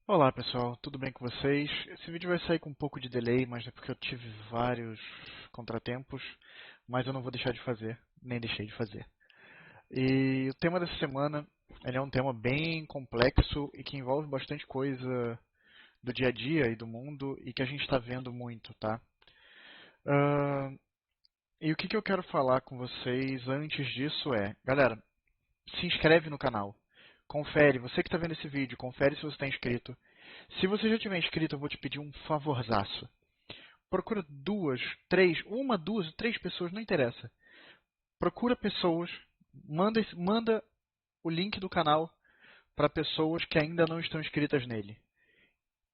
Olá pessoal, tudo bem com vocês? Esse vídeo vai sair com um pouco de delay, mas é porque eu tive vários contratempos, mas eu não vou deixar de fazer, nem deixei de fazer. E o tema dessa semana, ele é um tema bem complexo e que envolve bastante coisa do dia a dia e do mundo e que a gente está vendo muito, tá? Ahn, e o que eu quero falar com vocês antes disso é, galera, se inscreve no canal. Confere, você que está vendo esse vídeo, confere se você está inscrito. Se você já tiver inscrito, eu vou te pedir um favorzaço. Procura duas, três, uma, duas, três pessoas, não interessa. Procura pessoas, manda o link do canal para pessoas que ainda não estão inscritas nele.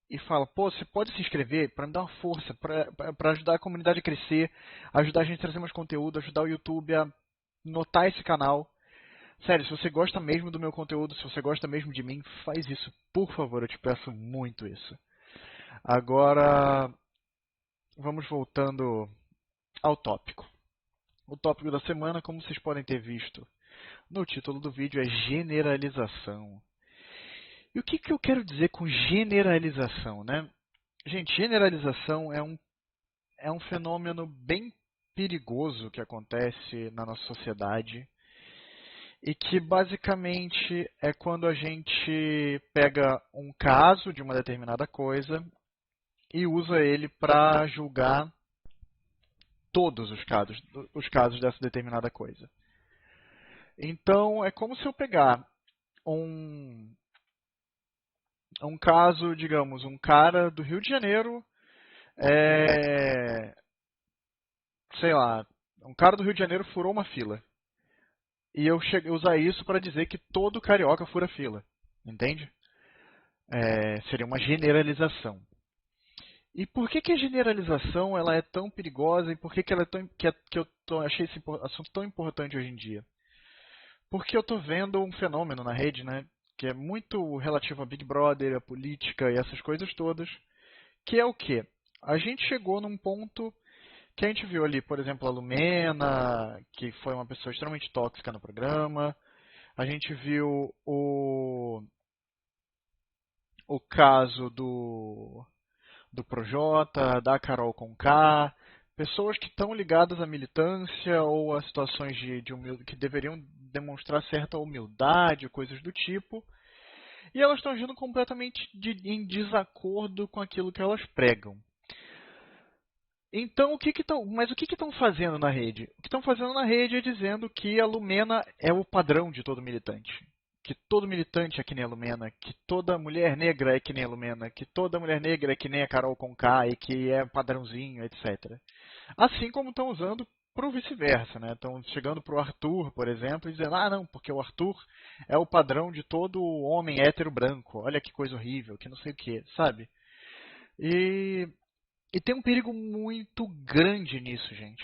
E fala, pô, você pode se inscrever para me dar uma força, para ajudar a comunidade a crescer, ajudar a gente a trazer mais conteúdo, ajudar o YouTube a notar esse canal. Sério, se você gosta mesmo do meu conteúdo, se você gosta mesmo de mim, faz isso, por favor, eu te peço muito isso. Agora, vamos voltando ao tópico. O tópico da semana, como vocês podem ter visto no título do vídeo, é generalização. E o que eu quero dizer com generalização, né? Gente, generalização é um fenômeno bem perigoso que acontece na nossa sociedade e que basicamente é quando a gente pega um caso de uma determinada coisa e usa ele para julgar todos os casos dessa determinada coisa. Então, é como se eu pegar um, um caso, digamos, um cara do Rio de Janeiro, é, sei lá, um cara do Rio de Janeiro furou uma fila. E eu usar isso para dizer que todo carioca fura fila. Entende? Seria uma generalização. E por que a generalização ela é tão perigosa e por que ela é tão, que eu achei esse assunto tão importante hoje em dia? Porque eu estou vendo um fenômeno na rede, né, que é muito relativo a Big Brother, a política e essas coisas todas, que é o quê? A gente chegou num ponto que a gente viu ali, por exemplo, a Lumena, que foi uma pessoa extremamente tóxica no programa. A gente viu o caso do Projota, da Carol Conká, pessoas que estão ligadas à militância ou a situações que deveriam demonstrar certa humildade, coisas do tipo, e elas estão agindo completamente em desacordo com aquilo que elas pregam. Então, mas o que estão fazendo na rede? O que estão fazendo na rede é dizendo que a Lumena é o padrão de todo militante. Que todo militante é que nem a Lumena, que toda mulher negra é que nem a Lumena, que toda mulher negra é que nem a Carol Conká e que é padrãozinho, etc. Assim como estão usando para o vice-versa, né? Estão chegando para o Arthur, por exemplo, e dizendo, ah não, porque o Arthur é o padrão de todo homem hétero branco, olha que coisa horrível, que não sei o que, sabe? E e tem um perigo muito grande nisso, gente.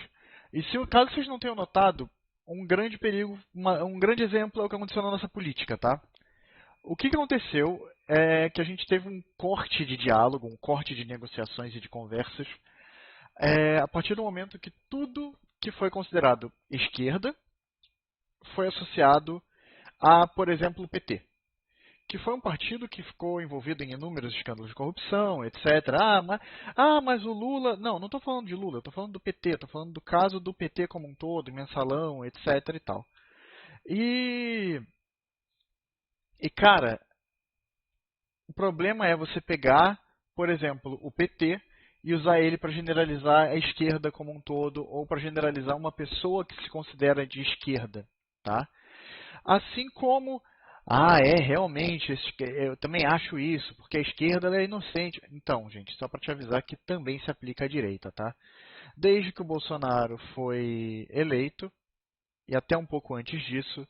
E se caso vocês não tenham notado, um grande perigo, um grande exemplo é o que aconteceu na nossa política, tá? O que aconteceu é que a gente teve um corte de diálogo, um corte de negociações e de conversas, a partir do momento que tudo que foi considerado esquerda foi associado a, por exemplo, o PT, que foi um partido que ficou envolvido em inúmeros escândalos de corrupção, etc. Mas o Lula. Não, não estou falando de Lula, estou falando do PT, estou falando do caso do PT como um todo, mensalão, etc. e tal. E, cara, o problema é você pegar, por exemplo, o PT e usar ele para generalizar a esquerda como um todo ou para generalizar uma pessoa que se considera de esquerda, tá? Assim como, realmente, eu também acho isso, porque a esquerda ela é inocente. Então, gente, só para te avisar que também se aplica à direita, tá? Desde que o Bolsonaro foi eleito, e até um pouco antes disso,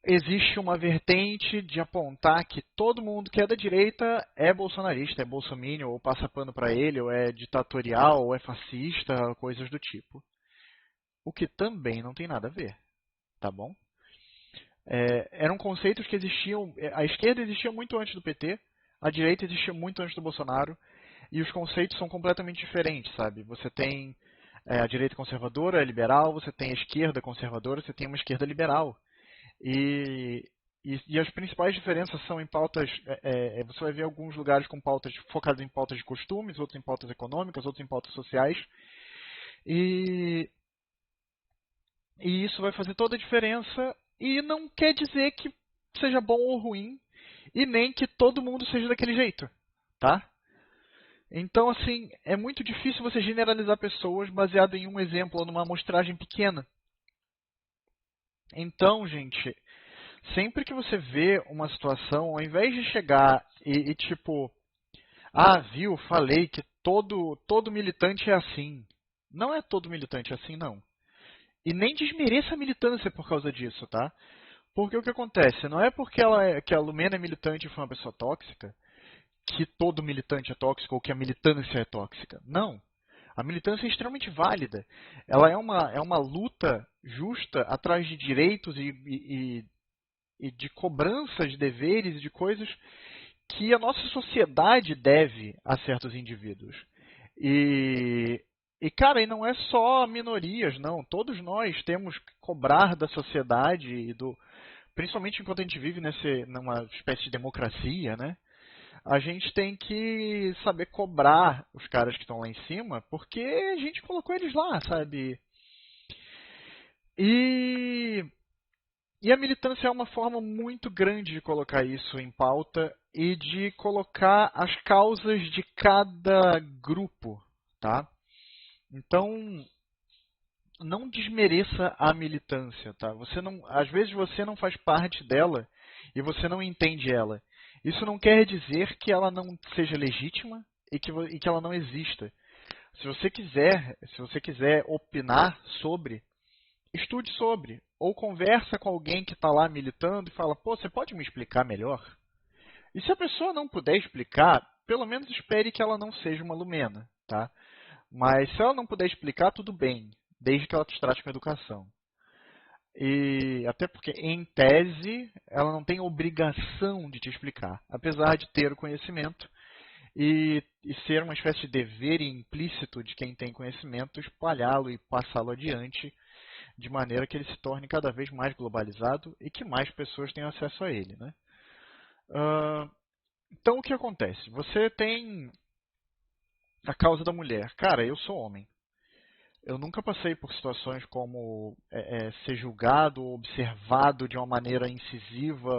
existe uma vertente de apontar que todo mundo que é da direita é bolsonarista, é bolsominion, ou passa pano para ele, ou é ditatorial, ou é fascista, coisas do tipo. O que também não tem nada a ver, tá bom? Eram conceitos que existiam. A esquerda existia muito antes do PT, a direita existia muito antes do Bolsonaro, e os conceitos são completamente diferentes, sabe? Você tem a direita conservadora, liberal, você tem a esquerda conservadora, você tem uma esquerda liberal. E, e as principais diferenças são em pautas. Você vai ver alguns lugares com pautas focadas em pautas de costumes, outros em pautas econômicas, outros em pautas sociais. E, e isso vai fazer toda a diferença. E não quer dizer que seja bom ou ruim, e nem que todo mundo seja daquele jeito, tá? Então, assim, é muito difícil você generalizar pessoas baseado em um exemplo ou numa amostragem pequena. Então, gente, sempre que você vê uma situação, ao invés de chegar tipo, viu, falei que todo militante é assim. Não é todo militante assim, não. E nem desmereça a militância por causa disso, tá? Porque o que acontece? Não é porque que a Lumena é militante e foi uma pessoa tóxica que todo militante é tóxico ou que a militância é tóxica. Não. A militância é extremamente válida. Ela é uma luta justa atrás de direitos e de cobranças de deveres e de coisas que a nossa sociedade deve a certos indivíduos. Cara, e não é só minorias, não. Todos nós temos que cobrar da sociedade principalmente enquanto a gente vive numa espécie de democracia, né? A gente tem que saber cobrar os caras que estão lá em cima, porque a gente colocou eles lá, sabe? E E a militância é uma forma muito grande de colocar isso em pauta e de colocar as causas de cada grupo, tá? Então, não desmereça a militância, tá? Às vezes você não faz parte dela e você não entende ela. Isso não quer dizer que ela não seja legítima e que ela não exista. Se você quiser opinar sobre, estude sobre, ou conversa com alguém que está lá militando e fala, pô, você pode me explicar melhor? E se a pessoa não puder explicar, pelo menos espere que ela não seja uma lumena, tá? Mas se ela não puder explicar, tudo bem, desde que ela te trate com educação. E até porque, em tese, ela não tem obrigação de te explicar, apesar de ter o conhecimento e ser uma espécie de dever implícito de quem tem conhecimento espalhá-lo e passá-lo adiante de maneira que ele se torne cada vez mais globalizado e que mais pessoas tenham acesso a ele, né? Então, o que acontece? Você tem a causa da mulher. Cara, eu sou homem. Eu nunca passei por situações como ser julgado ou observado de uma maneira incisiva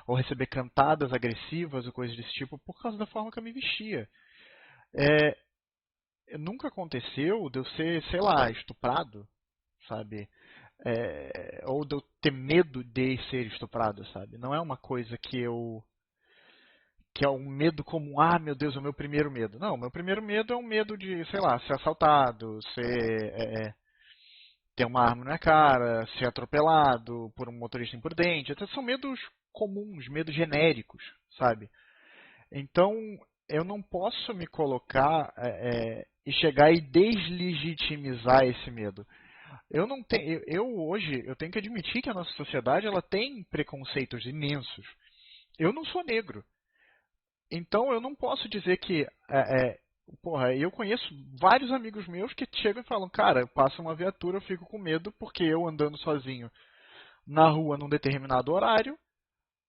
ou receber cantadas agressivas ou coisas desse tipo por causa da forma que eu me vestia. Nunca aconteceu de eu ser, sei lá, estuprado, sabe? Ou de eu ter medo de ser estuprado, sabe? Não é uma coisa que é um medo como, meu Deus, é o meu primeiro medo. Não, o meu primeiro medo é um medo de, sei lá, ser assaltado, ter uma arma na minha cara, ser atropelado por um motorista imprudente. Até são medos comuns, medos genéricos, sabe? Então, eu não posso me colocar e chegar e deslegitimizar esse medo. Eu não tenho, eu hoje eu tenho que admitir que a nossa sociedade ela tem preconceitos imensos. Eu não sou negro, então eu não posso dizer que porra, eu conheço vários amigos meus que chegam e falam, cara, passa uma viatura, eu fico com medo porque eu andando sozinho na rua num determinado horário,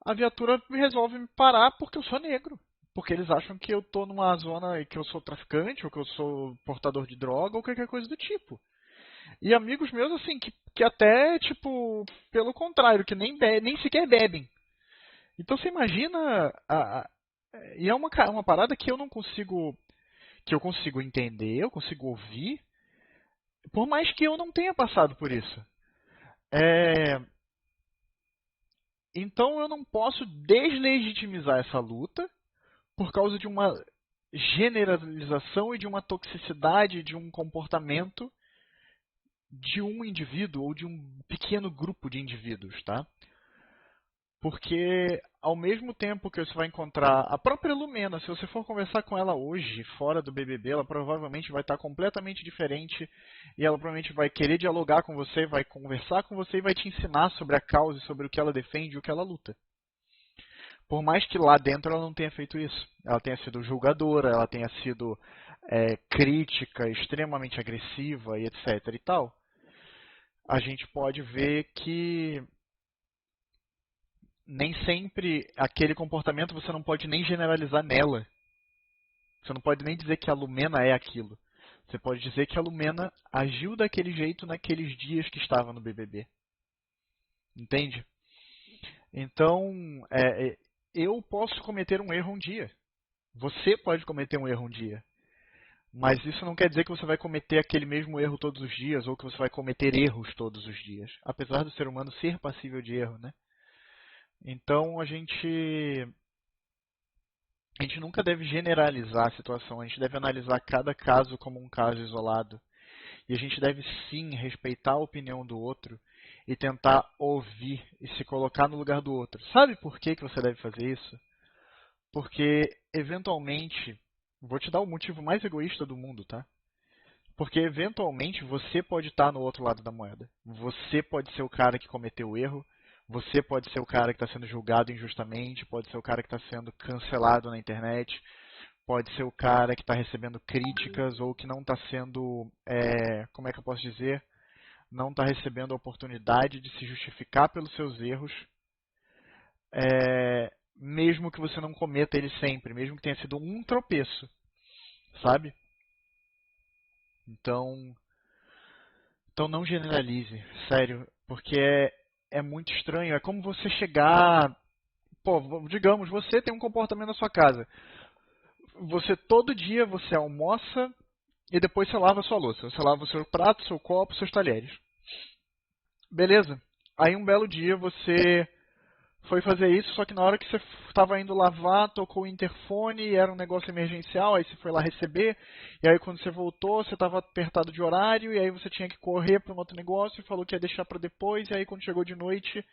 a viatura resolve me parar porque eu sou negro. Porque eles acham que eu tô numa zona que eu sou traficante, ou que eu sou portador de droga, ou qualquer coisa do tipo. E amigos meus, assim, que até, tipo, pelo contrário, que nem sequer bebem. Então você imagina. E é uma parada que eu não consigo. Que eu consigo entender, eu consigo ouvir, por mais que eu não tenha passado por isso. Então eu não posso deslegitimizar essa luta por causa de uma generalização e de uma toxicidade de um comportamento de um indivíduo ou de um pequeno grupo de indivíduos, tá? Porque ao mesmo tempo que você vai encontrar a própria Lumena, se você for conversar com ela hoje, fora do BBB, ela provavelmente vai estar completamente diferente e ela provavelmente vai querer dialogar com você, vai conversar com você e vai te ensinar sobre a causa, sobre o que ela defende e o que ela luta. Por mais que lá dentro ela não tenha feito isso. Ela tenha sido julgadora, ela tenha sido crítica, extremamente agressiva e etc e tal. A gente pode ver que nem sempre aquele comportamento você não pode nem generalizar nela. Você não pode nem dizer que a Lumena é aquilo. Você pode dizer que a Lumena agiu daquele jeito naqueles dias que estava no BBB. Entende? Então, eu posso cometer um erro um dia. Você pode cometer um erro um dia. Mas isso não quer dizer que você vai cometer aquele mesmo erro todos os dias ou que você vai cometer erros todos os dias. Apesar do ser humano ser passível de erro, né? Então, a gente nunca deve generalizar a situação. A gente deve analisar cada caso como um caso isolado. E a gente deve sim respeitar a opinião do outro e tentar ouvir e se colocar no lugar do outro. Sabe por que você deve fazer isso? Porque, eventualmente, vou te dar o motivo mais egoísta do mundo, tá? Porque, eventualmente, você pode estar no outro lado da moeda. Você pode ser o cara que cometeu o erro. Você pode ser o cara que está sendo julgado injustamente. Pode ser o cara que está sendo cancelado na internet. Pode ser o cara que está recebendo críticas ou que não está sendo, como é que eu posso dizer? Não está recebendo a oportunidade de se justificar pelos seus erros, mesmo que você não cometa ele sempre, mesmo que tenha sido um tropeço, sabe? Então não generalize, sério, porque é muito estranho. É como você chegar, pô, digamos, você tem um comportamento na sua casa. Você todo dia você almoça e depois você lava a sua louça. Você lava o seu prato, seu copo, seus talheres. Beleza. Aí um belo dia você foi fazer isso, só que na hora que você estava indo lavar, tocou o interfone e era um negócio emergencial, aí você foi lá receber, e aí quando você voltou, você estava apertado de horário, e aí você tinha que correr para um outro negócio, e falou que ia deixar para depois, e aí quando chegou de noite,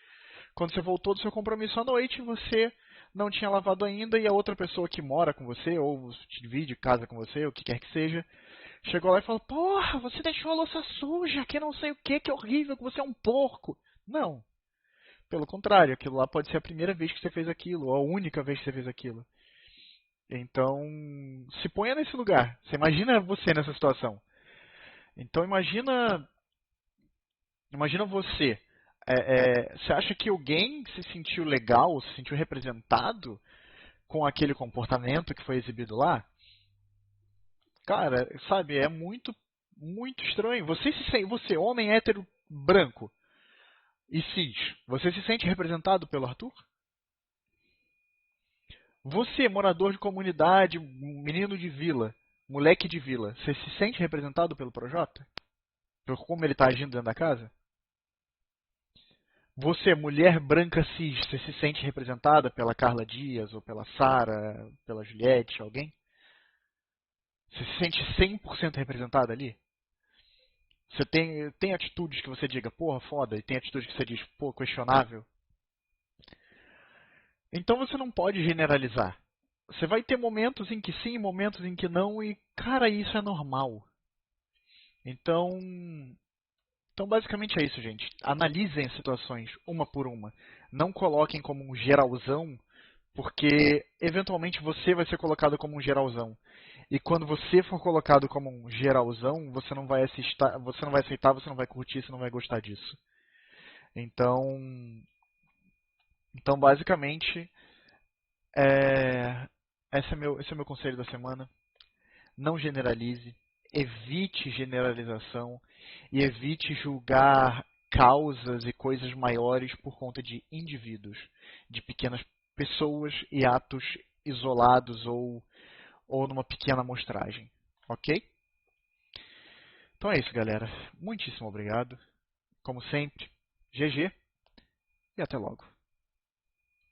quando você voltou do seu compromisso à noite, você não tinha lavado ainda, e a outra pessoa que mora com você, ou divide casa com você, ou o que quer que seja, chegou lá e falou, porra, você deixou a louça suja, que não sei o que é horrível, que você é um porco. Não. Pelo contrário, aquilo lá pode ser a primeira vez que você fez aquilo, ou a única vez que você fez aquilo. Então, se ponha nesse lugar. Você imagina você nessa situação. Então, imagina você. Você acha que alguém se sentiu legal, se sentiu representado com aquele comportamento que foi exibido lá? Cara, sabe, é muito, muito estranho. Você homem hétero branco e cis, você se sente representado pelo Arthur? Você, morador de comunidade, menino de vila, moleque de vila, você se sente representado pelo Projota? Por como ele está agindo dentro da casa? Você, mulher branca cis, você se sente representada pela Carla Dias, ou pela Sara, pela Juliette, alguém? Você se sente 100% representada ali? Você tem atitudes que você diga, porra, foda, e tem atitudes que você diz, pô, questionável? Então você não pode generalizar. Você vai ter momentos em que sim, momentos em que não, e cara, isso é normal. Então, basicamente é isso, gente. Analisem as situações uma por uma. Não coloquem como um geralzão, porque eventualmente você vai ser colocado como um geralzão. E quando você for colocado como um geralzão, você não vai curtir, você não vai gostar disso. Então, basicamente, esse é o meu conselho da semana. Não generalize, evite generalização e evite julgar causas e coisas maiores por conta de indivíduos, de pequenas pessoas e atos isolados ou numa pequena amostragem. Ok? Então é isso, galera. Muitíssimo obrigado. Como sempre, GG e até logo.